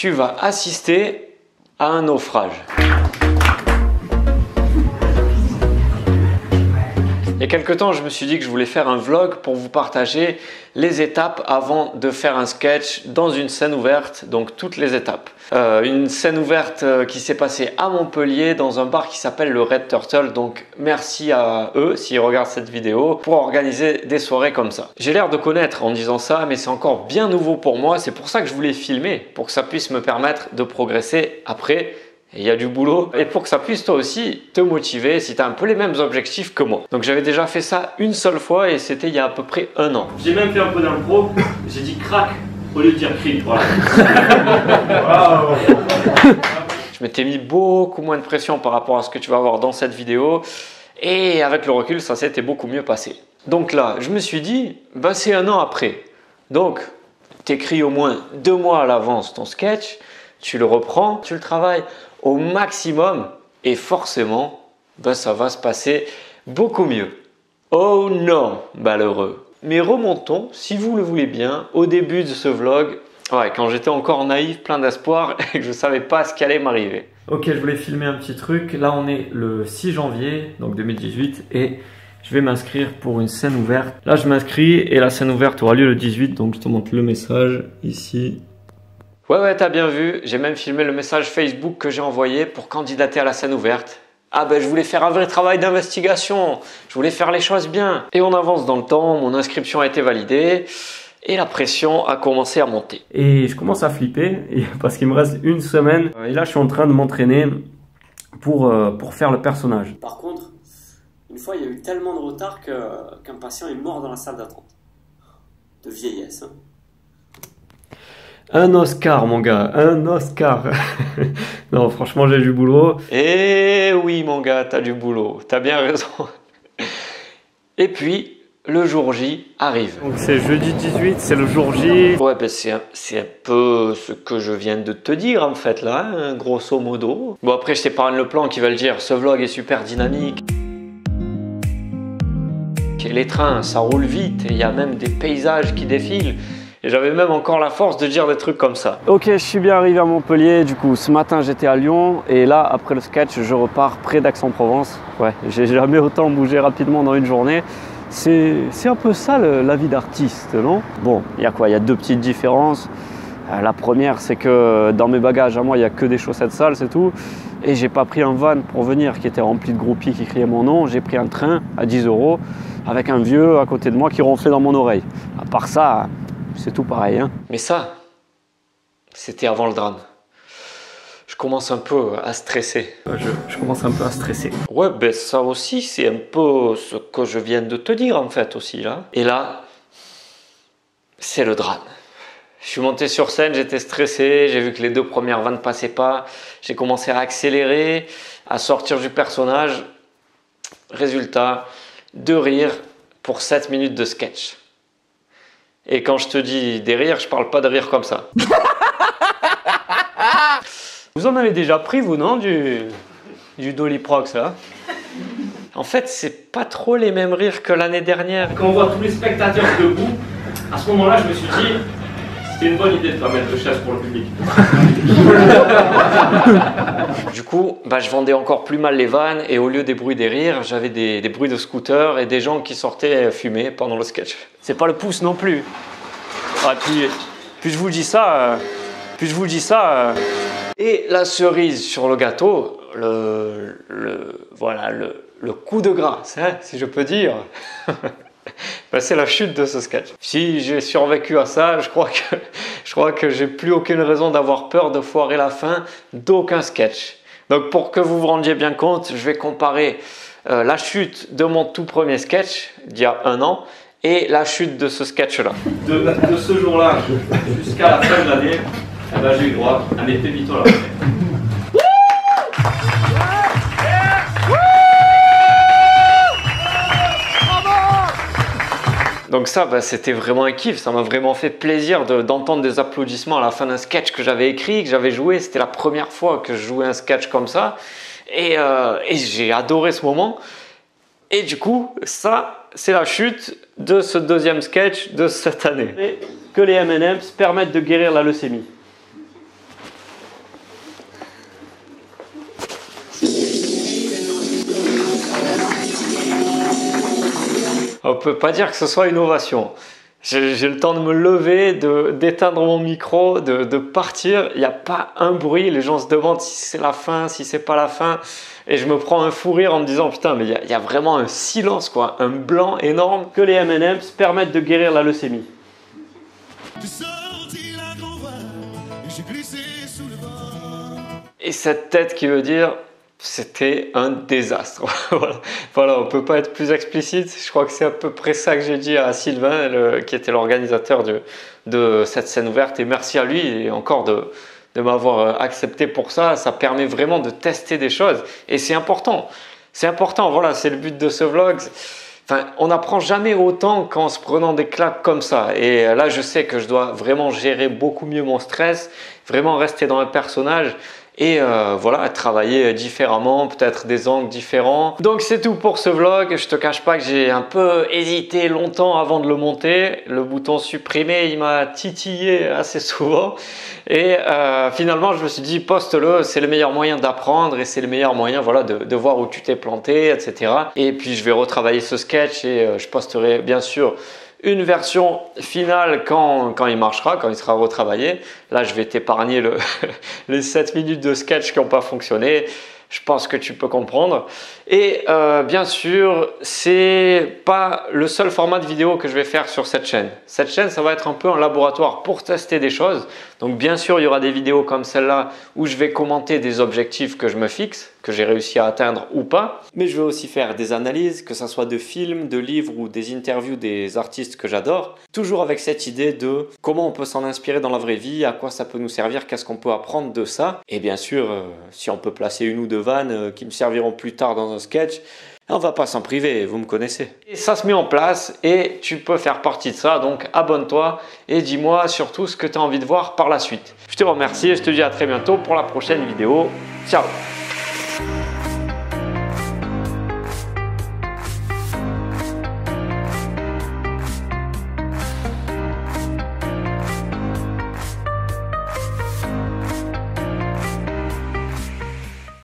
tu vas assister à un naufrage. Il y a quelques temps, je me suis dit que je voulais faire un vlog pour vous partager les étapes avant de faire un sketch dans une scène ouverte, donc toutes les étapes. Une scène ouverte qui s'est passée à Montpellier dans un bar qui s'appelle le Red Turtle, donc merci à eux s'ils regardent cette vidéo pour organiser des soirées comme ça. J'ai l'air de connaître en disant ça, mais c'est encore bien nouveau pour moi, c'est pour ça que je voulais filmer, pour que ça puisse me permettre de progresser après. Il y a du boulot et pour que ça puisse toi aussi te motiver si tu as un peu les mêmes objectifs que moi. Donc j'avais déjà fait ça une seule fois et c'était il y a à peu près 1 an. J'ai même fait un peu d'impro, j'ai dit crack au lieu de dire cri. Voilà. Je m'étais mis beaucoup moins de pression par rapport à ce que tu vas voir dans cette vidéo et avec le recul ça s'était beaucoup mieux passé. Donc là je me suis dit bah c'est 1 an après. Donc tu écris au moins 2 mois à l'avance ton sketch, tu le reprends, tu le travailles au maximum et forcément, ben ça va se passer beaucoup mieux. Oh non, malheureux. Mais remontons, si vous le voulez bien, au début de ce vlog, ouais, quand j'étais encore naïf, plein d'espoir et que je ne savais pas ce qui allait m'arriver. Ok, je voulais filmer un petit truc. Là, on est le 6 janvier, donc 2018, et je vais m'inscrire pour une scène ouverte. Là, je m'inscris et la scène ouverte aura lieu le 18, donc je te montre le message ici. Ouais, t'as bien vu, j'ai même filmé le message Facebook que j'ai envoyé pour candidater à la scène ouverte. Ah ben je voulais faire un vrai travail d'investigation, je voulais faire les choses bien. Et on avance dans le temps, mon inscription a été validée et la pression a commencé à monter. Et je commence à flipper parce qu'il me reste 1 semaine. Et là je suis en train de m'entraîner pour faire le personnage. Par contre, une fois il y a eu tellement de retard qu'un patient est mort dans la salle d'attente. De vieillesse. Hein. Un Oscar, mon gars, un Oscar. Non, franchement, j'ai du boulot. Eh oui, mon gars, t'as du boulot, t'as bien raison. Et puis, le jour J arrive. Donc, c'est jeudi 18, c'est le jour J. Ouais, ben c'est un peu ce que je viens de te dire, en fait, là, hein, grosso modo. Bon, après, je t'épargne le plan qui va le dire. Ce vlog est super dynamique. Et les trains, ça roule vite. Et il y a même des paysages qui défilent. Et j'avais même encore la force de dire des trucs comme ça. Ok, je suis bien arrivé à Montpellier. Du coup, ce matin, j'étais à Lyon. Et là, après le sketch, je repars près d'Aix-en-Provence. Ouais, j'ai jamais autant bougé rapidement dans une journée. C'est un peu ça la vie d'artiste, non? Bon, il y a quoi? Il y a 2 petites différences. La première, c'est que dans mes bagages, à moi, il n'y a que des chaussettes sales, c'est tout. Et j'ai pas pris un van pour venir qui était rempli de groupies qui criaient mon nom. J'ai pris un train à 10 € avec un vieux à côté de moi qui ronflait dans mon oreille. À part ça, c'est tout pareil. Hein. Mais ça, c'était avant le drame. Je commence un peu à stresser. Je commence un peu à stresser. Ouais, ben ça aussi, c'est un peu ce que je viens de te dire en fait aussi là. Et là, c'est le drame. Je suis monté sur scène, j'étais stressé, j'ai vu que les 2 premières vannes ne passaient pas. J'ai commencé à accélérer, à sortir du personnage. Résultat, 2 rires pour 7 minutes de sketch. Et quand je te dis des rires, je parle pas de rire comme ça. Vous en avez déjà pris, vous, non, du Doliprox, là? En fait, c'est pas trop les mêmes rires que l'année dernière. Quand on voit tous les spectateurs debout, à ce moment-là, je me suis dit, c'était une bonne idée de pas mettre de chaise pour le public. Du coup, bah, je vendais encore plus mal les vannes et au lieu des bruits des rires, j'avais des bruits de scooter et des gens qui sortaient fumer pendant le sketch. C'est pas le pouce non plus. Ah, puis je vous dis ça, Et la cerise sur le gâteau, voilà, le coup de grâce, hein, si je peux dire. Ben, c'est la chute de ce sketch. Si j'ai survécu à ça, je crois que j'ai plus aucune raison d'avoir peur de foirer la fin d'aucun sketch. Donc pour que vous vous rendiez bien compte, je vais comparer la chute de mon tout premier sketch d'il y a 1 an et la chute de ce sketch-là. De ce jour-là jusqu'à la fin de l'année, eh ben, j'ai eu droit à mes pépitos là. Donc ça, bah, c'était vraiment un kiff, ça m'a vraiment fait plaisir d'entendre des applaudissements à la fin d'un sketch que j'avais écrit, que j'avais joué. C'était la première fois que je jouais un sketch comme ça. Et j'ai adoré ce moment. Et du coup, ça, c'est la chute de ce 2e sketch de cette année. que les M&M's permettent de guérir la leucémie. On peut pas dire que ce soit une ovation. J'ai le temps de me lever, d'éteindre mon micro, de partir. Il n'y a pas un bruit. Les gens se demandent si c'est la fin, si c'est pas la fin. Et je me prends un fou rire en me disant putain, mais il y a vraiment un silence, quoi, un blanc énorme. Que les M&M's permettent de guérir la leucémie. Et cette tête qui veut dire c'était un désastre. Voilà, on ne peut pas être plus explicite. Je crois que c'est à peu près ça que j'ai dit à Sylvain, qui était l'organisateur de cette scène ouverte. Et merci à lui et encore de m'avoir accepté pour ça. Ça permet vraiment de tester des choses. Et c'est important. C'est important, voilà, c'est le but de ce vlog. Enfin, on n'apprend jamais autant qu'en se prenant des claques comme ça. Et là, je sais que je dois vraiment gérer beaucoup mieux mon stress, vraiment rester dans un personnage. Et voilà, travailler différemment, peut-être des angles différents. Donc c'est tout pour ce vlog. Je te cache pas que j'ai un peu hésité longtemps avant de le monter. Le bouton supprimer, il m'a titillé assez souvent. Et finalement, je me suis dit, poste-le, c'est le meilleur moyen d'apprendre et c'est le meilleur moyen, voilà, de voir où tu t'es planté, etc. Et puis je vais retravailler ce sketch et je posterai bien sûr une version finale quand il marchera, quand il sera retravaillé. Là, je vais t'épargner les 7 minutes de sketch qui n'ont pas fonctionné. Je pense que tu peux comprendre. Et bien sûr, c'est pas le seul format de vidéo que je vais faire sur cette chaîne. Cette chaîne, ça va être un peu un laboratoire pour tester des choses. Donc bien sûr, il y aura des vidéos comme celle-là où je vais commenter des objectifs que je me fixe, que j'ai réussi à atteindre ou pas. Mais je vais aussi faire des analyses, que ce soit de films, de livres ou des interviews des artistes que j'adore. Toujours avec cette idée de comment on peut s'en inspirer dans la vraie vie, à quoi ça peut nous servir, qu'est-ce qu'on peut apprendre de ça. Et bien sûr, si on peut placer une ou deux vannes qui me serviront plus tard dans un sketch, on va pas s'en priver, vous me connaissez. Et ça se met en place et tu peux faire partie de ça, donc abonne-toi et dis-moi surtout ce que tu as envie de voir par la suite. Je te remercie et je te dis à très bientôt pour la prochaine vidéo. Ciao!